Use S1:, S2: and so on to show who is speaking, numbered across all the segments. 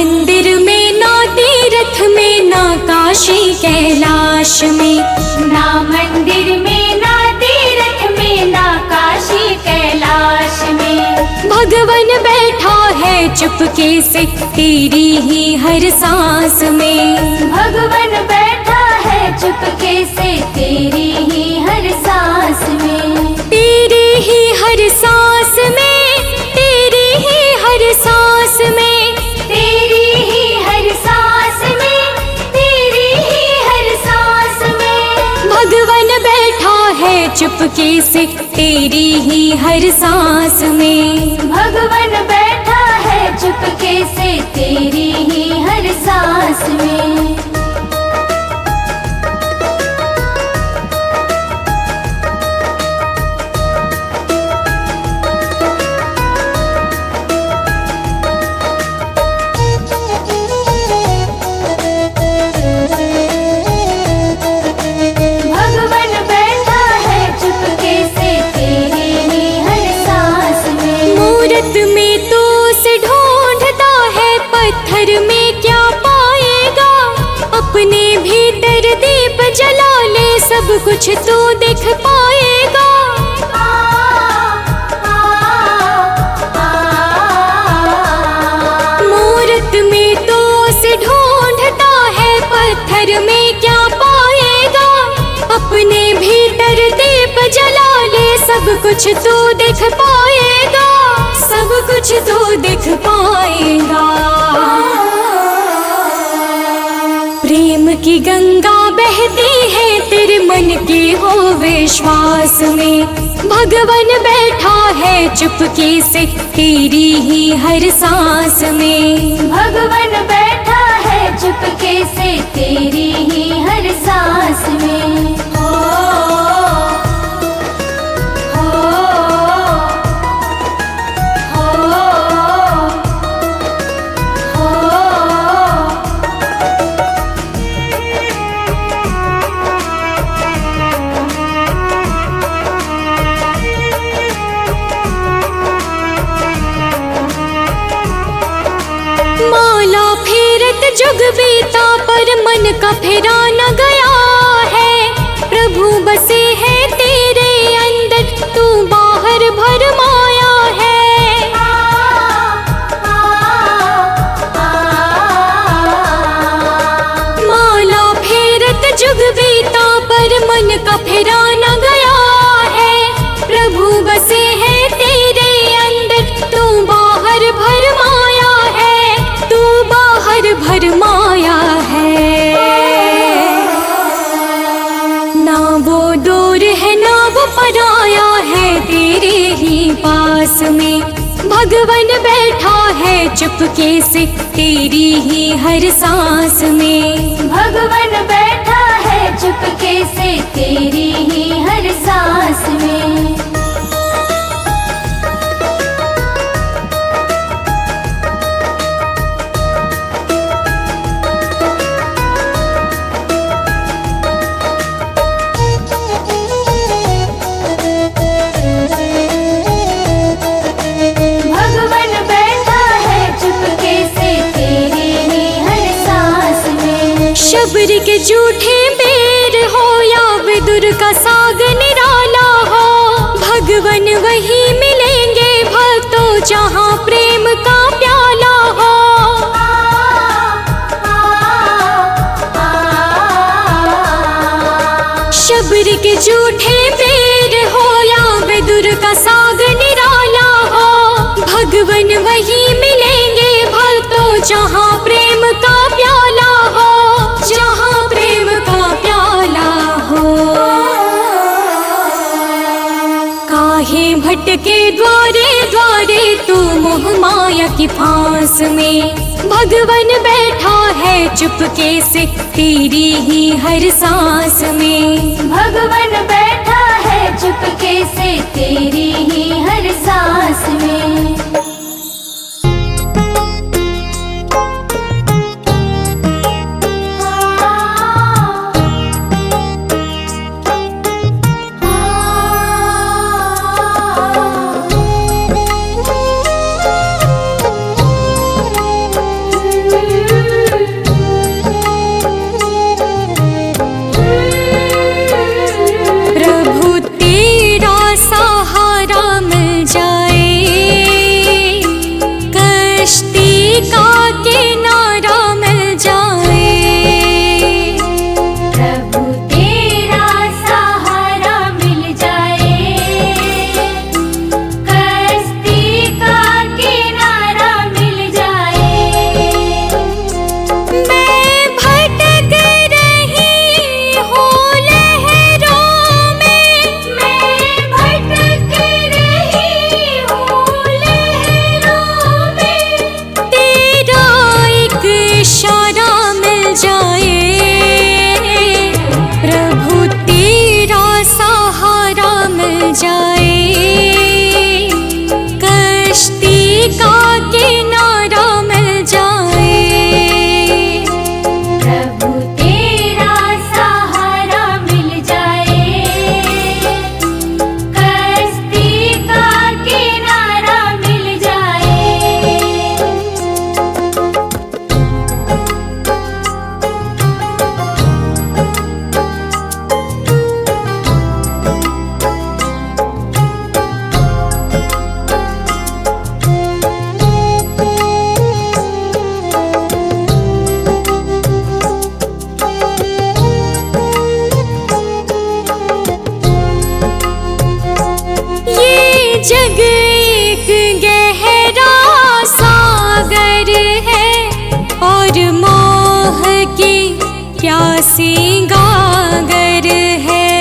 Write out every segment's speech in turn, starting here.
S1: मंदिर में ना तीर्थ में ना काशी कैलाश में,
S2: ना मंदिर में ना तीर्थ में ना काशी कैलाश में।
S1: भगवन बैठा है चुपके से तेरी ही हर सांस में।
S2: भगवन बैठा है चुपके से तेरी ही हर सांस में।
S1: तेरी ही हर सांस में, तेरी ही हर सांस में,
S2: तेरी ही हर सांस में, तेरी ही हर सांस में।
S1: भगवन बैठा है चुपके से तेरी ही हर सांस में।
S2: भगवन बैठा है चुपके से तेरी ही हर सांस में। भगवन बैठा है चुपके से तेरी ही हर सांस में।
S1: मूरत में तो उसे ढूंढता है, पत्थर में क्या पाएगा। अपने भीतर दीप जला ले, सब कुछ तो देख पाएगा। मूरत में तो उसे ढूंढता है, पत्थर में क्या पाएगा। अपने भीतर दीप जला ले, सब कुछ तो देख पाएगा, सब कुछ तो देख पाएगा। प्रेम की गंगा बहती है तेरे मन के हो विश्वास में। भगवन बैठा है चुपके से तेरी ही हर सांस में।
S2: भगवन बैठा है चुपके से तेरी ही हर सांस में।
S1: माला फेरत जुग बीता पर मन का फेरा न गया है। प्रभु बसे है तेरे अंदर, तू बाहर भर माया है। माला फेरत जुग बीता पर मन का फेरा न गया है। प्रभु बसे है तेरे अंदर, तू बाहर भर माया है, तू बाहर भर माया है। ना वो दूर है ना वो पराया है, तेरे ही पास में। भगवन बैठा है चुपके से तेरी ही हर सांस में।
S2: भगवन बैठा है चुपके से तेरी ही हर सांस में। भगवन बैठा है चुपके से तेरी ही हर सांस में।
S1: शबरी के झूठे बेर हो या विदुर का साग निराला हो, भगवन वही मिलेंगे भक्तों जहाँ प्रेम का प्याला हो। शबरी के झूठे बेर हो या विदुर का साग निराला हो, भगवन वही मिलेंगे भक्तों जहाँ प्रेम का प्याला हो, जहाँ प्रेम का प्याला हो। काहे भटके द्वारे द्वारे तू मोह माया की फांस में। भगवन बैठा है चुपके से तेरी ही हर सांस में।
S2: भगवन बैठा है चुपके से तेरी ही हर सांस में।
S1: प्रभु तेरा सहारा मिल जाए, कश्ती का किनारा मिल जाए।
S2: प्रभु तेरा सहारा मिल जाए, कश्ती का किनारा मिल जाए।
S1: जग एक गहरा सागर है और मोह की प्यासी गागर है।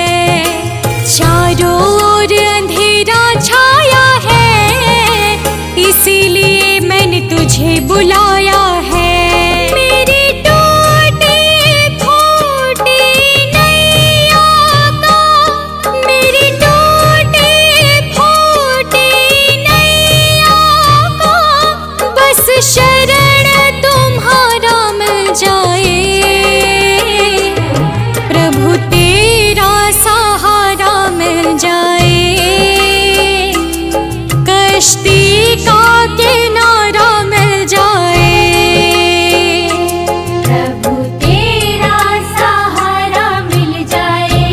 S1: चारों ओर अंधेरा छाया है, इसीलिए मैंने तुझे बुलाया है। मेरी टूटी फूटी नैया का, मेरी टूटी फूटी नैया का बस शरण तुम्हारा मिल जाए। प्रभु तेरा सहारा मिल जाए, कश्ती का किनारा मिल जाए।
S2: प्रभु तेरा सहारा मिल जाए,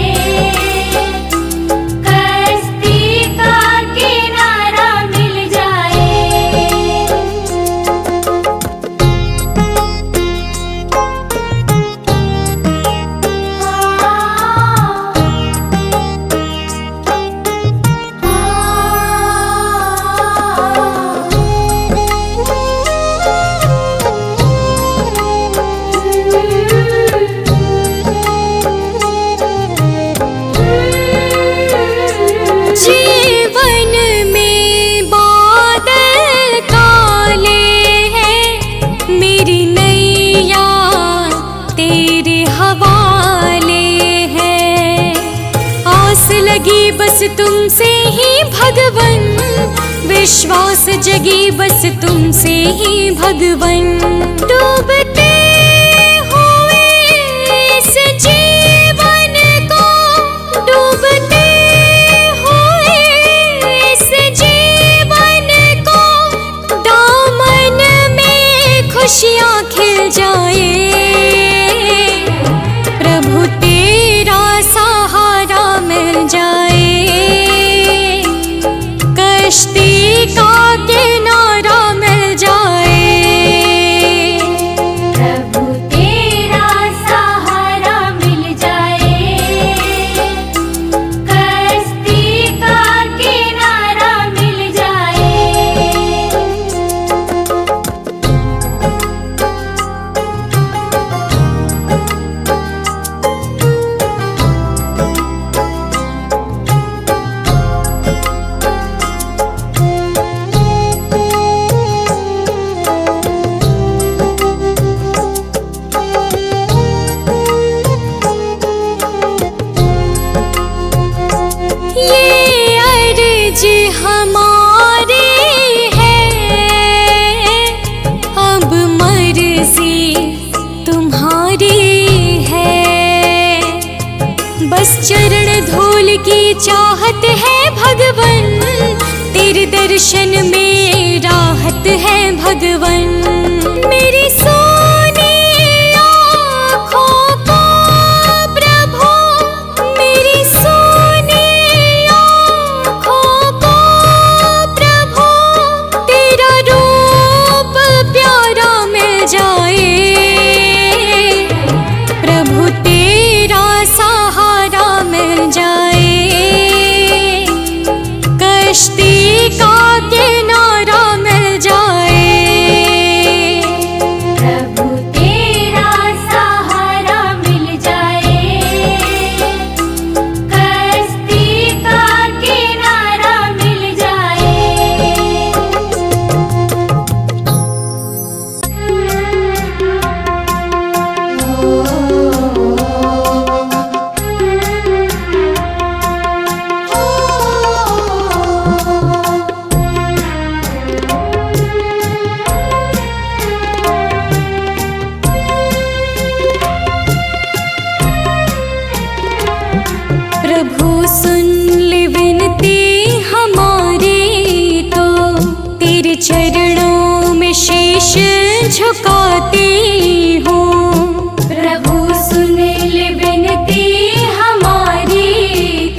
S2: कश्ती का किनारा मिल जाए।
S1: जीवन में बादल काले हैं, मेरी नैया तेरे हवाले है। आस लगी बस तुमसे ही भगवन, विश्वास जगी बस तुमसे ही भगवन। डूबते हुए इस जीवन को, डूबते हुए इस जीवन को, दामन में खुशियाँ खिल जाए। प्रभु तेरा सहारा मिल जाए, कश्ती का किनारा मिल जाए।
S2: प्रभु तेरा सहारा मिल जाए, कश्ती का किनारा मिल जाए।
S1: ये अर्ज हमारी है, अब मर्जी तुम्हारी है। बस चरण धूल की चाहत है भगवन, तेरे दर्शन में राहत है भगवन। मेरी सोनी आँखों को प्रभु, मेरी सोनी आँखों को प्रभु, तेरा रूप प्यारा मिल जाए। प्रभु तेरा सहारा मिल जाए, कश्ती का किनारा मिल जाए।
S2: प्रभु
S1: प्रभु सुन ले विनती हमारी, तो तेरे चरणों में शीश झुकाती हूँ।
S2: प्रभु सुन ले विनती हमारी,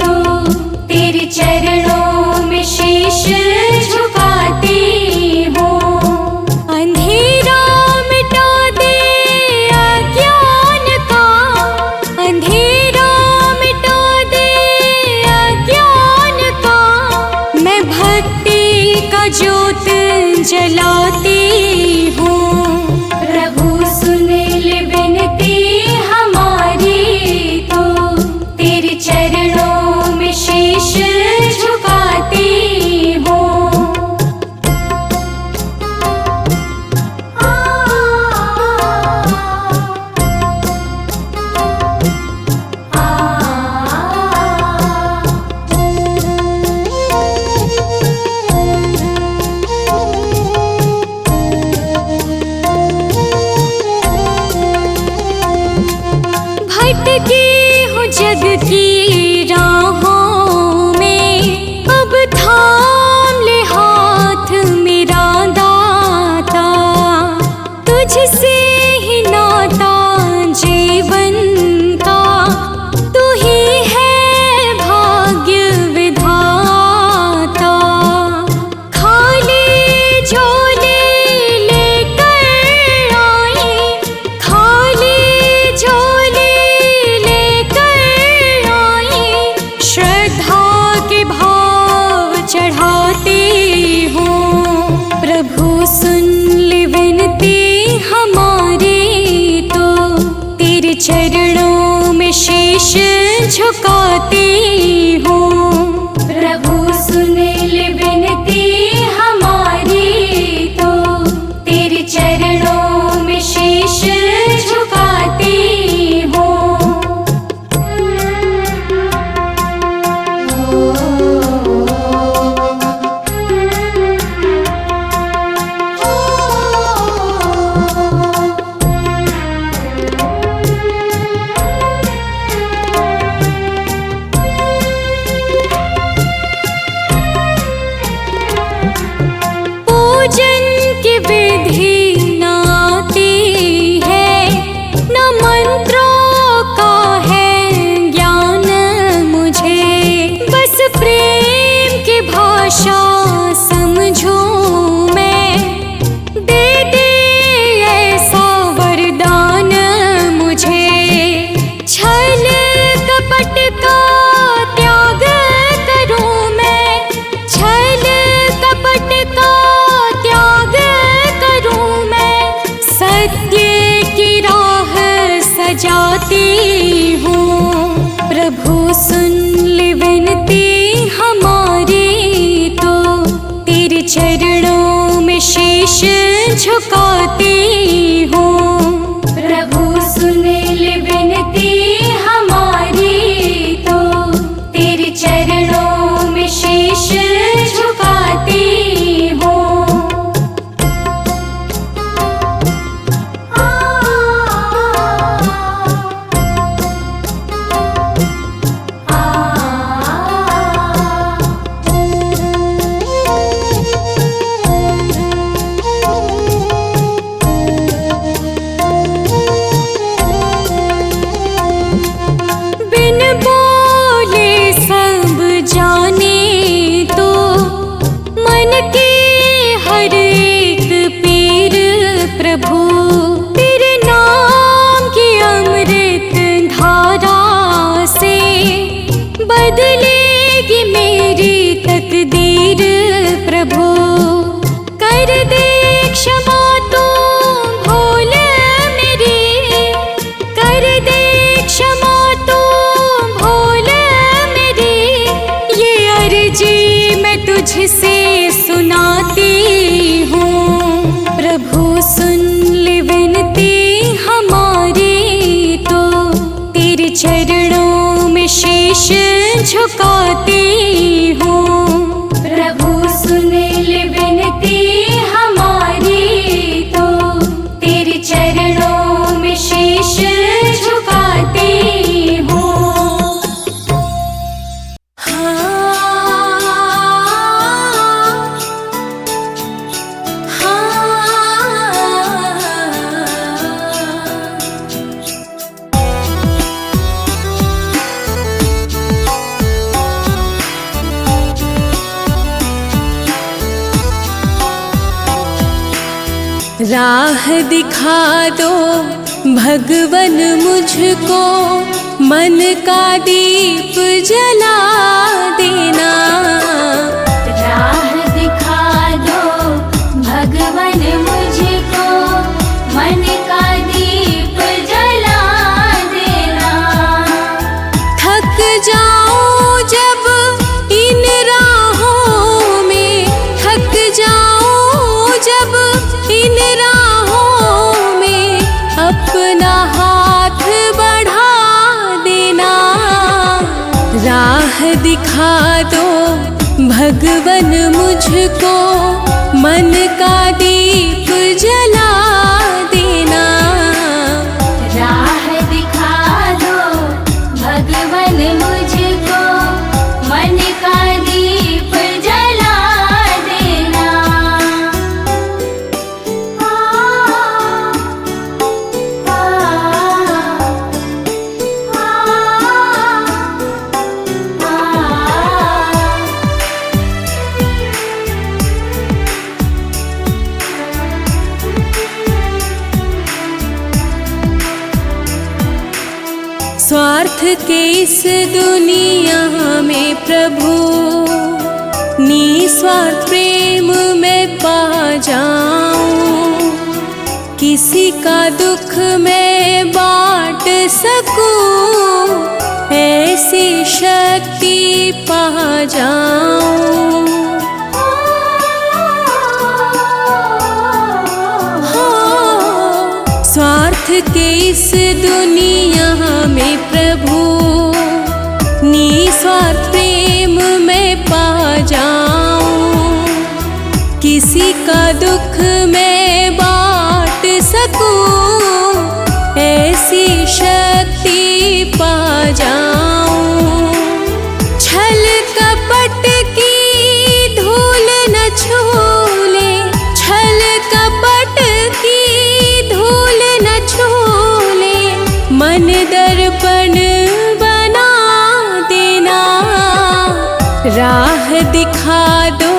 S2: तो तेरे चरणों में शीश झुकाती हूँ।
S1: अंधेरा मिटा दे अज्ञान का, अंधेरा मिटा दे अज्ञान का, मैं भक्ति का ज्योत जलाती हूँ।
S2: प्रभु सुन ले विनती हमारी, तो तेरे चरणों में शीश झुकाती हूँ।
S1: भटकी हूँ जग की राहों में, अब थाम ले हाथ मेरा दाता। तुझसे ही नाता जीवन का, तू ही है भाग्य विधाता। खाली झोले लेकर आई, खाली झोले लेकर आई, श्रद्धा के भाव चढ़ाती हूँ। प्रभु सुन ले विनती हमारी, तो तेरे चरणों में शीश झुकाती हूँ।
S2: प्रभु सुन ले विनती हमारी, तो तेरे चरणों में शीश झुकाती हूँ।
S1: पूजन की विधि न आती है, न मंत्रों का है ज्ञान मुझे। बस प्रेम की भाषा समझूं मैं, दे दे ऐसा वरदान मुझे। छल कपट का त्याग करूं मैं, छल कपट का त्याग करूं मैं, सत्य की राह सजाती हूँ। प्रभु सुन ले विनती हमारी, तो तेरे चरणों में शीश झुकाती हूँ।
S2: प्रभु सुन ले विनती हमारी, तो तेरे चरणों में शीश झुकाती हूँ।
S1: बिन बोले सब जाने, तो मन के हर एक पीर प्रभु, तेरे नाम की अमृत धारा से बदलेगी मेरी तकदीर प्रभु। कर दे क्षमा तो भूल मेरी, कर दे क्षमा तो भूल मेरी, ये अर्जी मैं तुझसे सुनाती हूँ। प्रभु सुन ले विनती हमारी, तो तेरे चरणों में शीश झुकाती हूँ।
S2: प्रभु सुन ले विनती हमारी, तो तेरे चरणों में शीश झुकाती हूँ।
S1: राह दिखा दो भगवन मुझको, मन का दीप जला देना।
S2: राह दिखा दो भगवन मुझको, मन का दीप जला देना।
S1: थक जाऊं जब इन राहों में, थक जाऊं जब इन राहों में, अपना हाथ बढ़ा देना। राह दिखा दो भगवन मुझको, मन का दीप जला देना।
S2: राह दिखा दो भगवन मुझको, मन का दीप जला देना।
S1: स्वार्थ के इस दुनिया में प्रभु, निस्वार्थ प्रेम में पा जाऊं। किसी का दुख मैं बांट सकूं, ऐसी शक्ति पा जाऊं। स्वार्थ के इस दुनिया में प्रभु, निस्वार्थ प्रेम में पा जाऊं। किसी का दुख मैं बांट सकूं, ऐसी शक्ति पा जाऊं। छल कपट की धूल न छूले, छल कपट की धूल न छूले, मन दर्पण बना देना। राह दिखा दो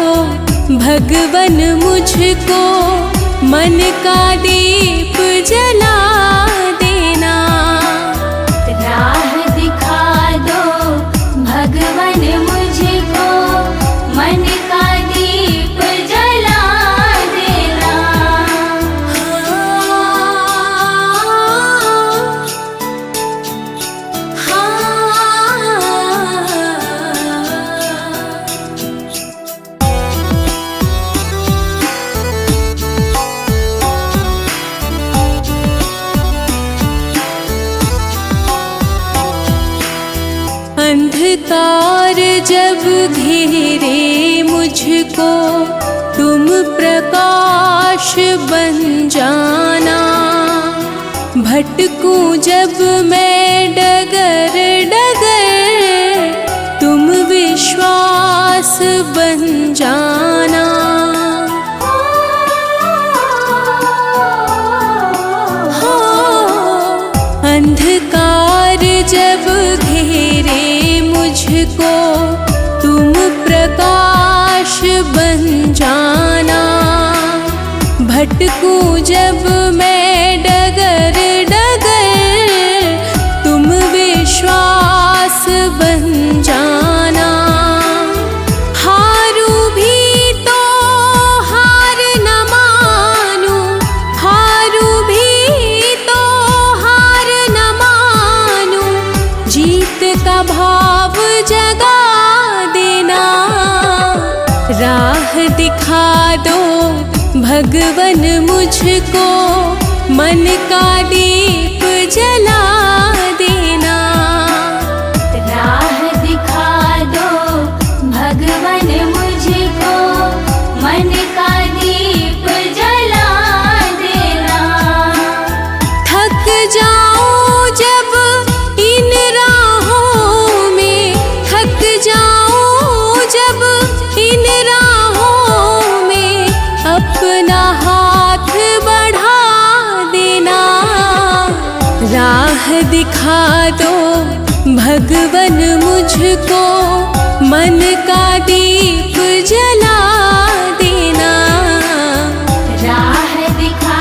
S1: भगवन मुझको, मन का दीप जला देना।
S2: राह दिखा दो भगवन मुझको, मन का दीप जला देना।
S1: अंधकार जब घेरे मुझको, तुम प्रकाश बन जाना। भटकूं जब मैं डगर डगर, तुम विश्वास बन जाना। अंधकार जब घेरे मुझको, तुम प्रकाश बन जाना। भटकूं जब मैं डगर डगर, तुम विश्वास बन जाना। हारू भी तो हार न मानूं, हारू भी तो हार न मानूं। जीत का भाव जगा देना। राह दिखा दो भगवन मुझको, मन का दीप जला देना।
S2: राह दिखा दो भगवन मुझको, मन का दीप जला देना।
S1: थक जाऊं जब इन राहों में, थक जाऊं जब इन राहों में, अपना हाथ बढ़ा देना। राह दिखा दो भगवन मुझको, मन का दीप जला देना।
S2: राह दिखा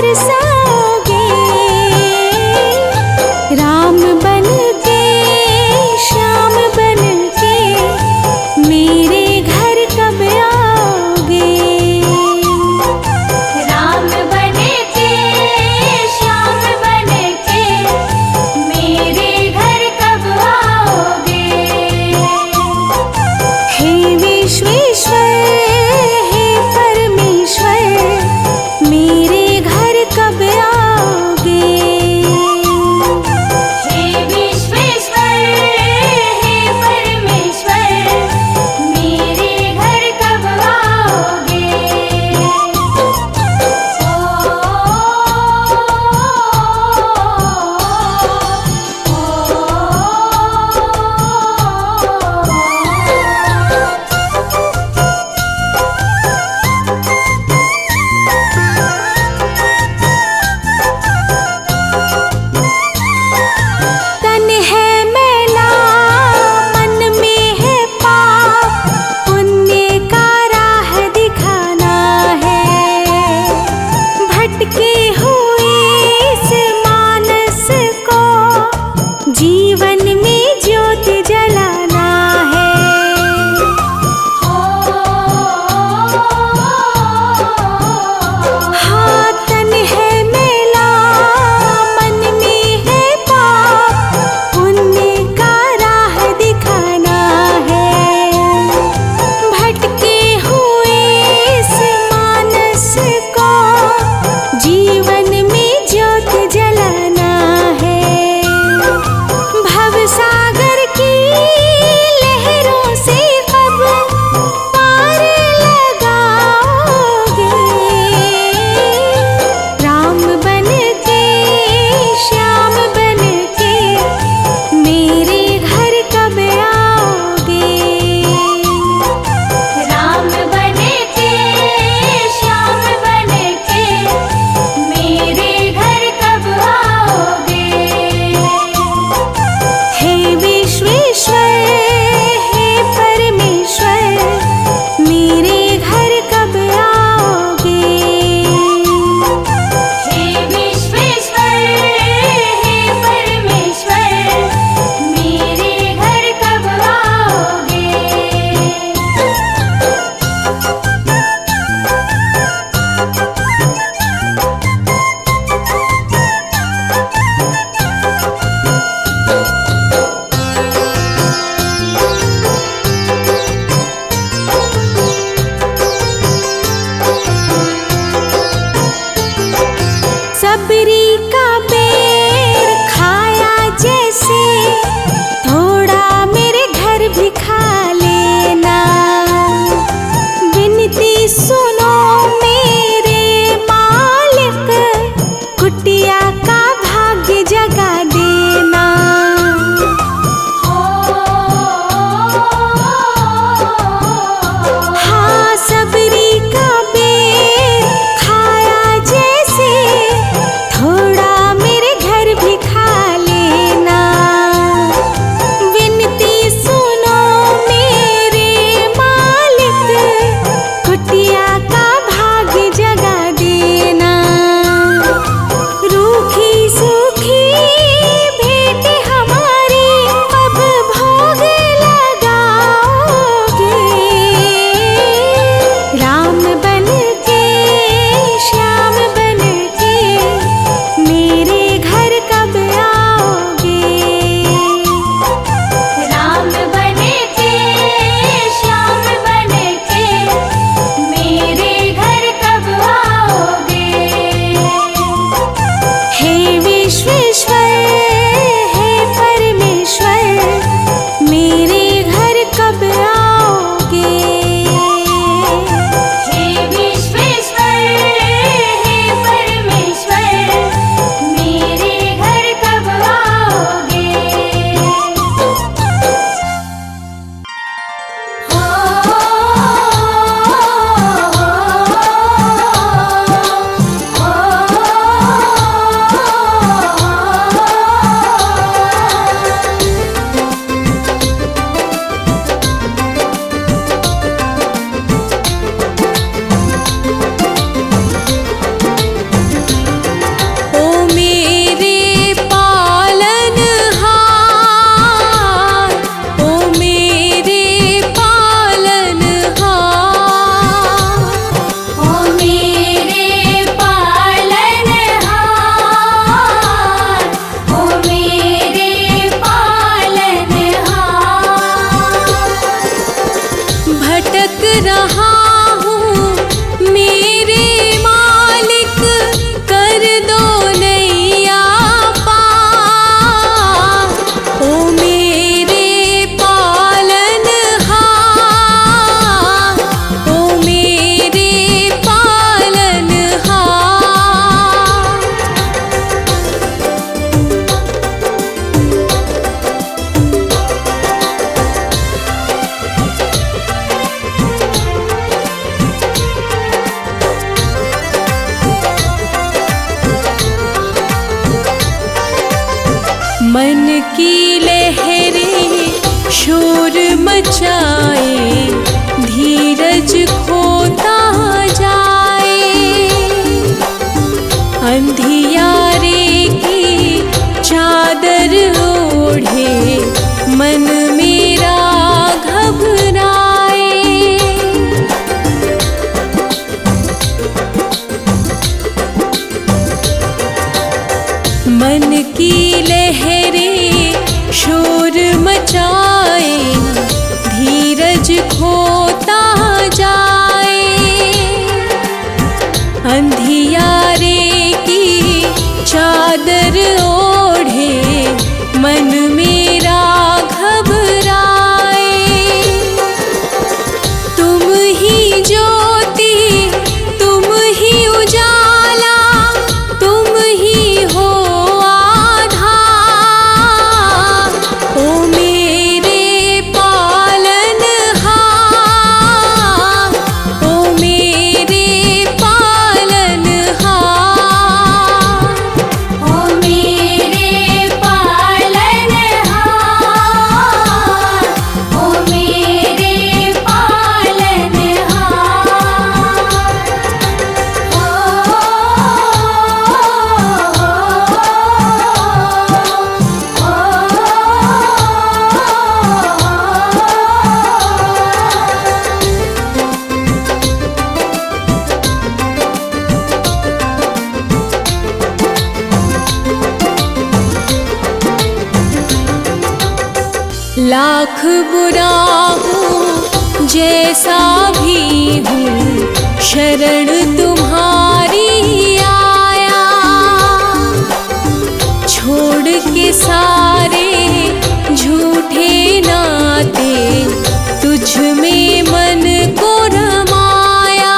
S1: बरसाओगे। राम बन के श्याम बन के मेरे घर कब आओगे।
S2: राम बन के श्याम बन के मेरे घर कब आओगे।
S1: हे विश्वेश्वर हे परमेश्वर मेरे घर कब आओगे।
S2: हे विश्वेश्वर हे परमेश्वर मेरे घर कब आओगे।
S1: तन है मैला मन में है पाप पुण्य का राह दिखाना है। भटके हुए इस मानस को जीवन में ज्योति जलाना है। हाँ तन है मैला मन में है पाप पुण्य का राह दिखाना है। भटके हुए इस मानस को जीवन में ज्योति जलाना है। भवसागर की लहरों से कब पार लगाओगे। राम बन के श्याम बन के मेरे घर कब आओगे।
S2: राम बन के श्याम बन के मेरे घर कब आओगे।
S1: हे विश्वेश्वर हे परमेश्वर मेरे घर कब आओगे।
S2: हे विश्वेश्वर हे परमेश्वर मेरे घर कब आओगे।
S1: सबरी का बेर खाया जैसे थोड़ा मेरे घर भी खा लेना। विनती सुनो मेरे मालिक कुटिया का भाग्य जगा देना। हाँ सबरी का बेर खाया जैसे थोड़ा मन की लहरें शोर मचाए, धीरज खोता जाए। अंधियारे की चादर ओढ़े, मन मेरा घबराए। मन की लहरें शोर मचाए, धीरज खोता जाए। अंधियारे की चादर ओढ़े, मन मेरा घबराए। तुम ही ज्योति, तुम ही उजाला, तुम ही हो आधार। ओ मेरे पालनहार, ओ मेरे पालनहार,
S2: ओ मेरे पालनहार, ओ मेरे पालनहार।
S1: लाख बुरा हूँ जैसा भी हूँ, शरण तुम्हारी आया। छोड़ के सारे झूठे नाते, तुझ में मन को रमाया।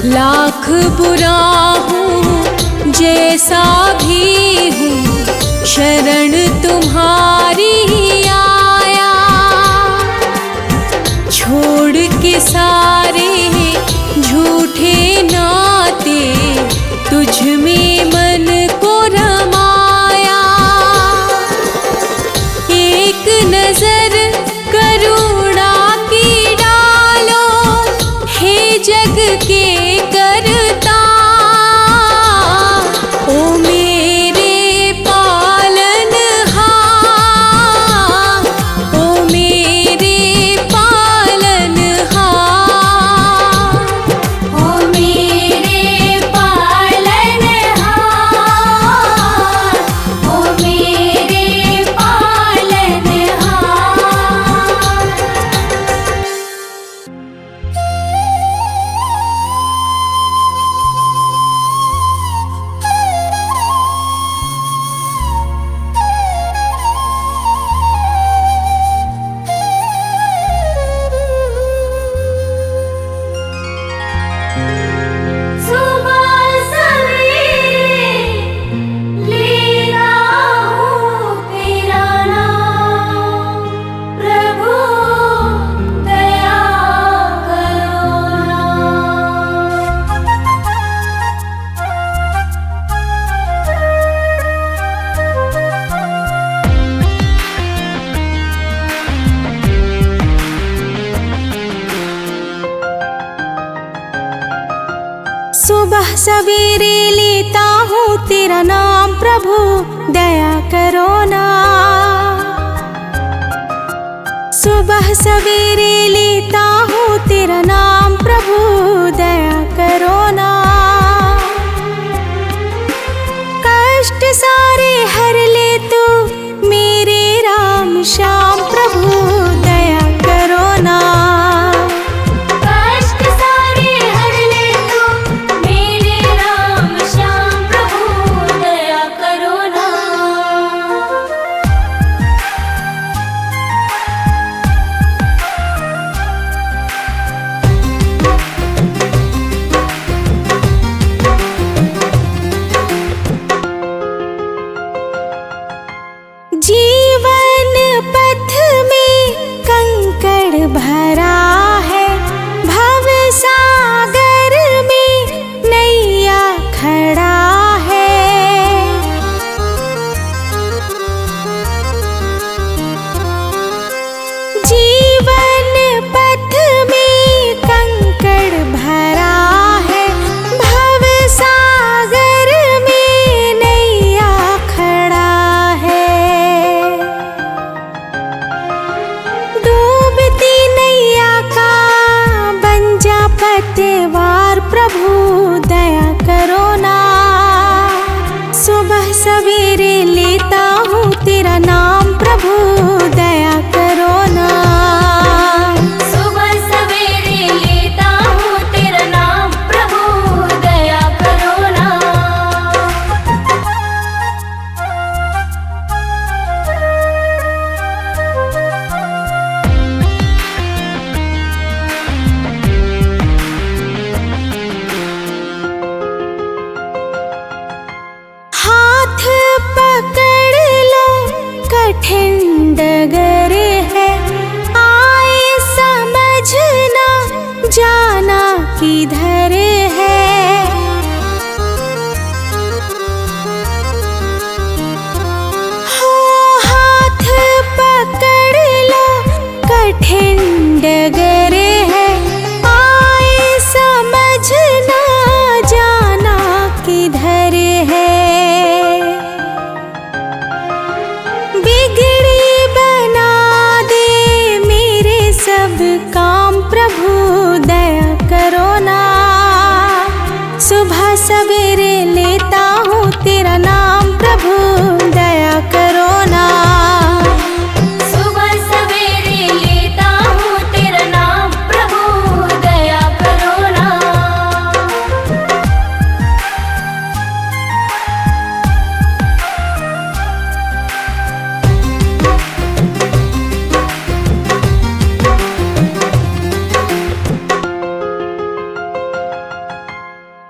S1: लाख बुरा हूँ जैसा भी हूँ, शरण तुम्हारी आया। छोड़ के सारे झूठे नाते, तुझ में मन को रमाया। एक नजर करुणा की डालो, हे जग के करता। ओ मेरे पालनहार, ओ मेरे पालनहार,
S2: ओ मेरे पालनहार, ओ मेरे पालनहार। सुबह सवेरे लेता हूँ तेरा नाम, प्रभु दया करो ना।
S1: सुबह सवेरे लेता हूँ तेरा नाम, प्रभु दया करो ना। सुबह सवेरे लेता हूँ तेरा नाम, प्रभु दया करो ना। कष्ट सारे हर ले तू मेरे राम श्याम, प्रभु दया करो ना।
S2: कष्ट सारे हर ले तू मेरे राम श्याम, प्रभु दया करो ना।
S1: जीवन पथ में कंकड़ भरा है, भव सागर किधर है। हो हाथ पकड़ लो कठिन डगर है, आए समझ ना जाना किधर है। बिगड़ी बना दे मेरे सब काम प्रभु दया करो ना। सुबह सवेरे लेता हूँ तेरा नाम प्रभु दया करो ना।
S2: सुबह सवेरे लेता हूँ तेरा नाम प्रभु दया करो ना।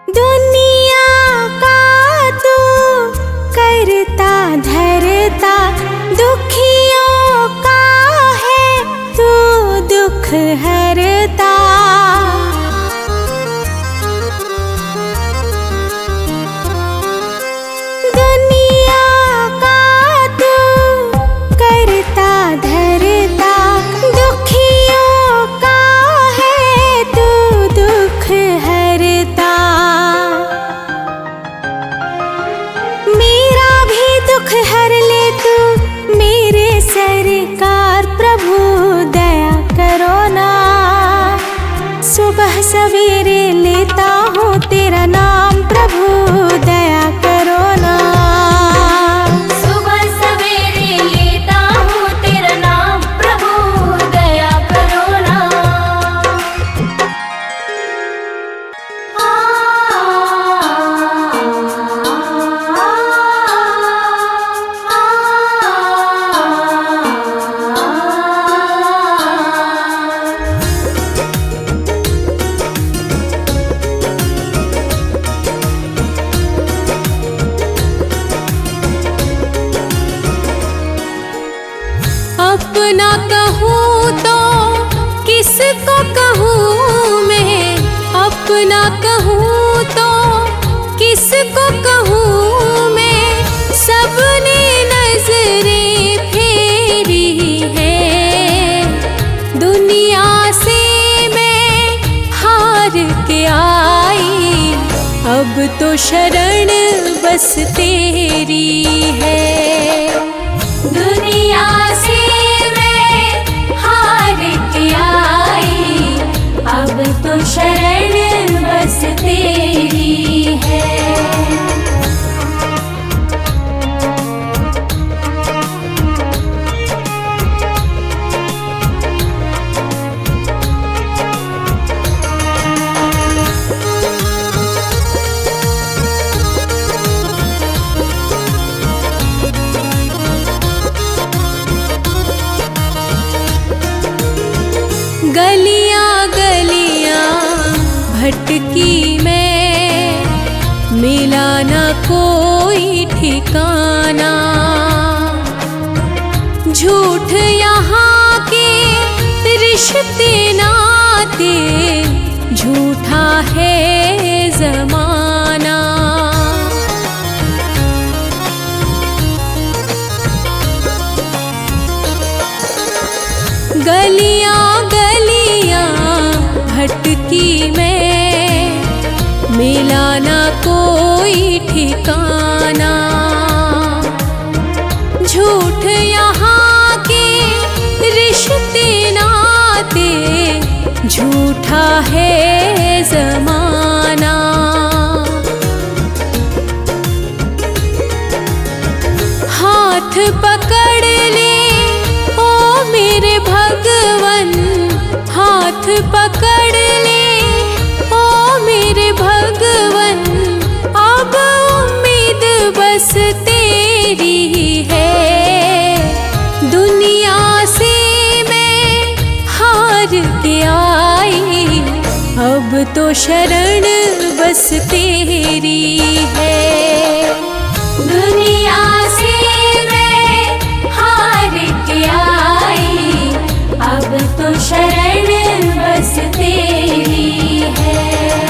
S1: दुनिया का तू करता धरता, दुखियों का है तू दुख हरता। दुनिया का तू करता धरता, दुखियों का है तू दुख हरता। मेरा भी दुख हर ले तू मेरे सरकार प्रभु दया करो ना। सुबह सवेरे लेता हूँ तेरा नाम प्रभु दया करो ना।
S2: सुबह सवेरे लेता हूँ तेरा नाम प्रभु दया करो ना।
S1: अपना कहूँ तो किसको कहूँ मैं, अपना कहूँ तो किसको कहूँ मैं। सबने नजरें फेरी है, दुनिया से मैं हार के आई। अब तो शरण बस तेरी है।
S2: दुनिया से मैं हार के आई, अब तो शरण बस तेरी है।
S1: गलियां गलियां भटकी मैं, मिला न कोई ठिकाना। झूठ यहाँ के रिश्ते नाते, झूठा है जमाना। गलियां गलियां भटकी मैं, मिला न कोई ठिकाना। झूठ यहाँ के रिश्ते नाते, झूठा है जमाना। हाथ पकड़ ले ओ मेरे भगवन, हाथ पकड़ ले ओ मेरे भगवन। अब उम्मीद बस तेरी है, दुनिया से मैं हार के आई। अब तो शरण बस तेरी है।
S2: दुनिया से मैं हार के आई, अब तो शरण बस तेरी है।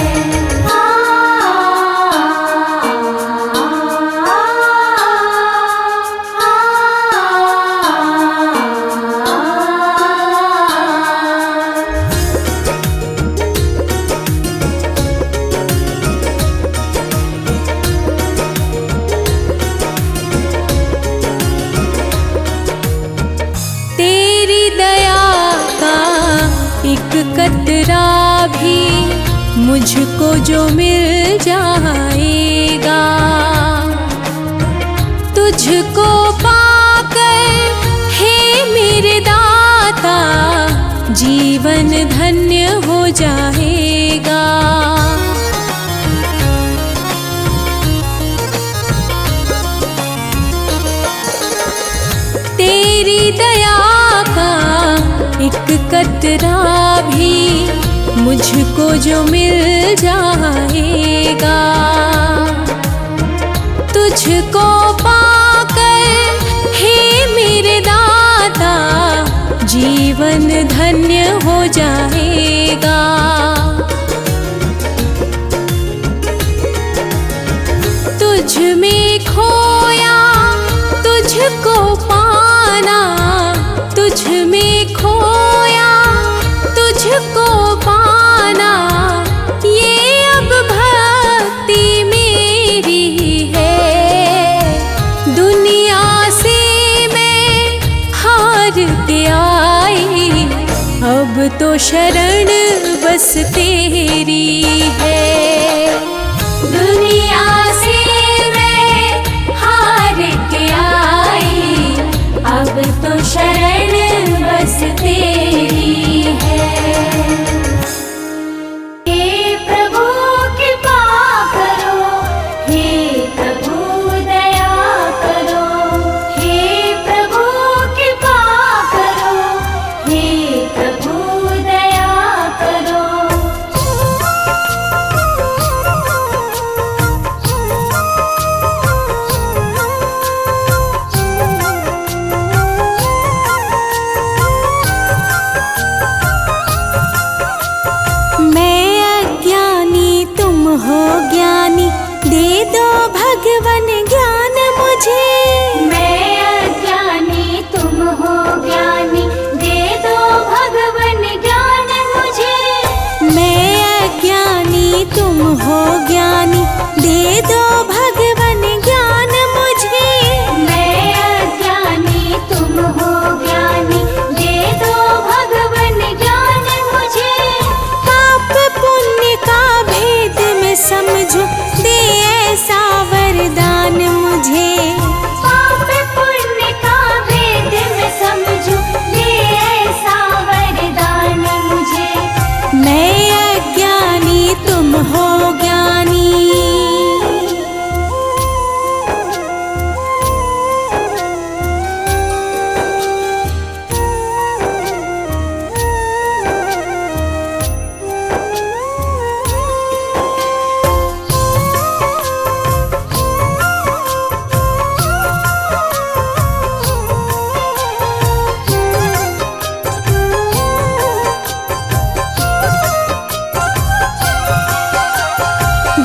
S1: एक कतरा भी मुझको जो मिल जाएगा, तुझको पाकर हे मेरे दाता जीवन धन्य हो जाएगा। तेरी दया का एक कतरा भी मुझको जो मिल जाएगा, तुझको पाकर हे मेरे दाता जीवन धन्य हो जाएगा। तुझ में खोया तुझको पाना, तुझ में खोया तुझको पाना, ये अब भक्ति मेरी है। दुनिया से मैं हार के आई, अब तो शरण बस तेरी है। दुनिया से मैं हार के आई, अब तो शरण बस तेरी है।
S2: हे प्रभु कृपा करो, हे प्रभु दया करो, हे प्रभु कृपा करो, हे प्रभु दया करो।
S1: मैं अज्ञानी तुम हो ज्ञानी, दे दो भगवन ज्ञान मुझे।
S2: मैं अज्ञानी तुम हो ज्ञानी, दे दो भगवन ज्ञान मुझे।
S1: मैं अज्ञानी तुम हो ज्ञानी, दे दो भगवन ज्ञान मुझे।
S2: मैं अज्ञानी तुम हो ज्ञानी, दे दो भगवन ज्ञान मुझे।
S1: पाप पुण्य का भेद मैं समझूं, दे ऐसा वरदान मुझे।
S2: पाप पुण्य का भेद मैं समझूं, दे ऐसा वरदान मुझे।
S1: मैं अज्ञानी तुम हो ज्ञानी।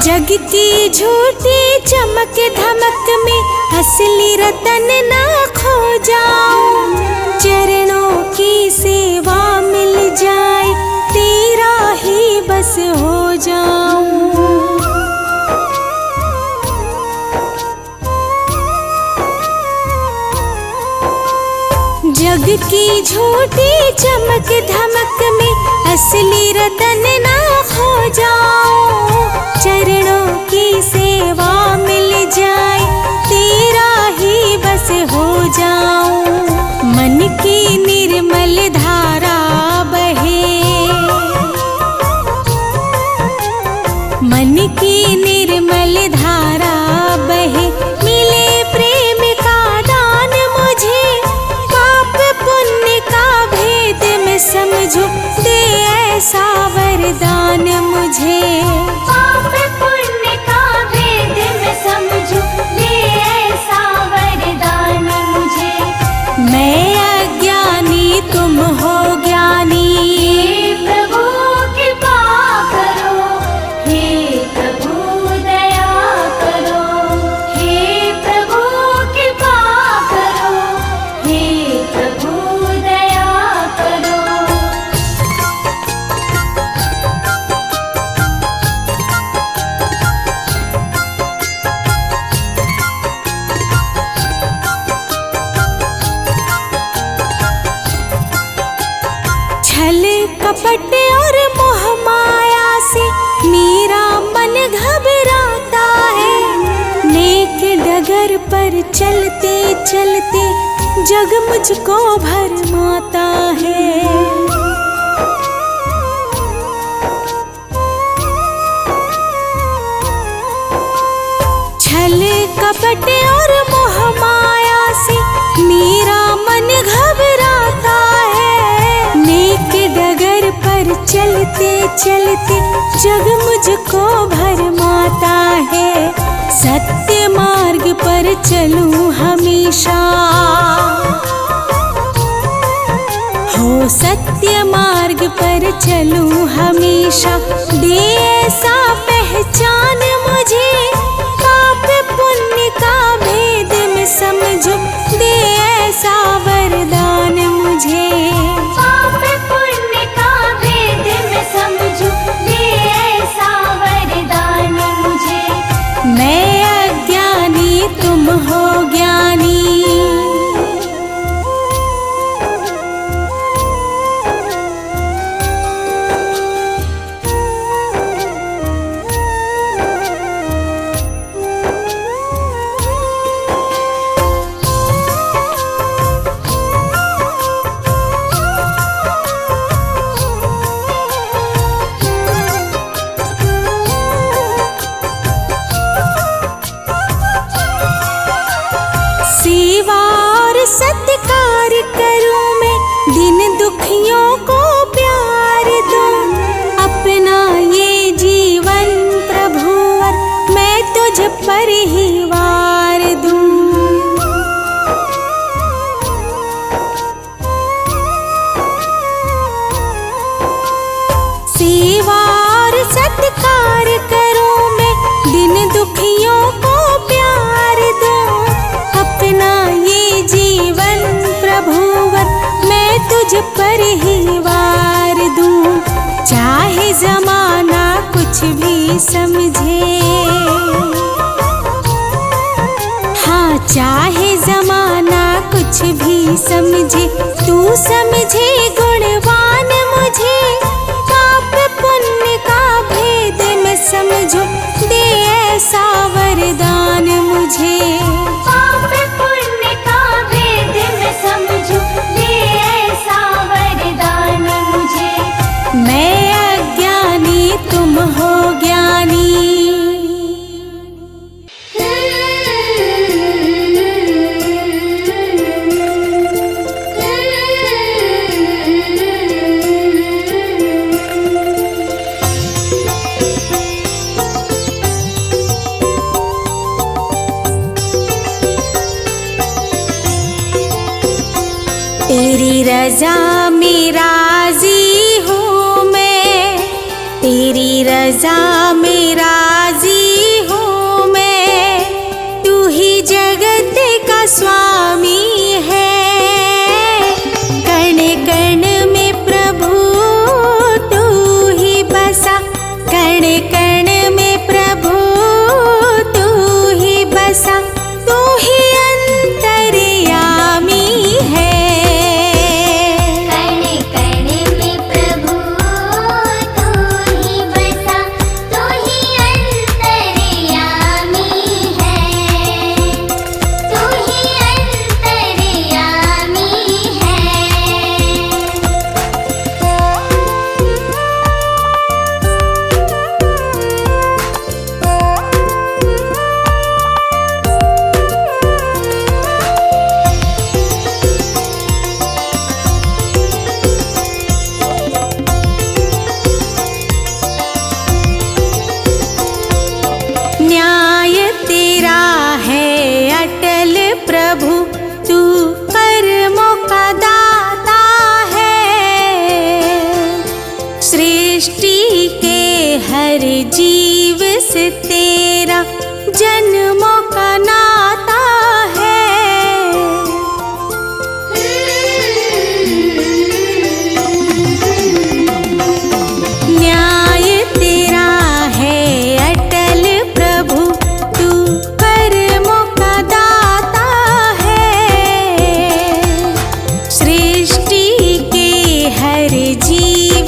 S1: जग की झूठी चमक धमक में असली रतन ना खो जाऊं। चरणों की सेवा मिल जाए, तेरा ही बस हो जाऊं। जग की झूठी चमक धमक में असली रतन ना खो जाऊं। चरणों की सेवा मिल जाए, तेरा ही बस हो जाऊं। मन की निर्मल धारा बहे, मन की निर्मल धारा बहे, मिले प्रेम का दान मुझे। पाप पुण्य का भेद मैं समझूं, दे ऐसा वरदान मुझे।
S2: पाप पुण्य का भेद मैं समझूं, दे ऐसा वरदान मुझे।
S1: मैं अज्ञानी तुम हो ज्ञानी।
S2: हे प्रभु कृपा करो, हे प्रभु दया करो, हे प्रभु कृपा करो, हे प्रभु दया करो।
S1: कपट और मोह माया से मेरा मन घबराता है। नेक डगर पर चलते चलते जग मुझको भरमाता है। छल कपट और मोह माया से मेरा मन घबराता है। नेक डगर पर चलते चलते जग मुझको भरमाता है। सत्य मार्ग पर चलूं हमेशा, हो सत्य मार्ग पर चलूं हमेशा। दे ऐसा पहचान मुझे, पाप पुण्य का भेद में समझो। दे ऐसा वरदान मुझे,
S2: पाप पुण्य का भेद में समझो। दे ऐसा वरदान मुझे।
S1: मैं अज्ञानी तुम हो ज्ञानी। सेवा और सत्कार करूं मैं, दिन दुखियों को प्यार दूं। अपना ये जीवन प्रभुवर मैं तुझ पर ही वार दूं। सेवा और सत्कार करूं मैं, दिन दुखियों को प्यार दूं। अपना ये जीवन प्रभुवर मैं तुझ पर ही वार दूं। चाहे जमाना कुछ भी समझे, हाँ चाहे जमाना कुछ भी समझे, तू समझे गुणवान मुझे। पाप पुण्य का भेद में समझो, दे ऐसा वरदान मुझे।
S2: पाप पुण्य का भेद में समझो। दे ऐसा वरदान मुझे।
S1: मैं अज्ञानी तुम हो ज्ञानी। तेरी रज़ा में राज़ी हूँ मैं, तेरी रज़ा में राज़ी हूँ मैं। तू ही जगत का स्वामी है। कण कण में प्रभु तू ही बसा, कण कण में प्रभु तू ही बसा। तू ही अंतर्यामी है। हर जीव से तेरा जन्मों का नाता है। न्याय तेरा है अटल प्रभु, तू कर्मों का दाता है। सृष्टि के हर जीव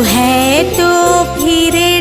S1: है तो फिर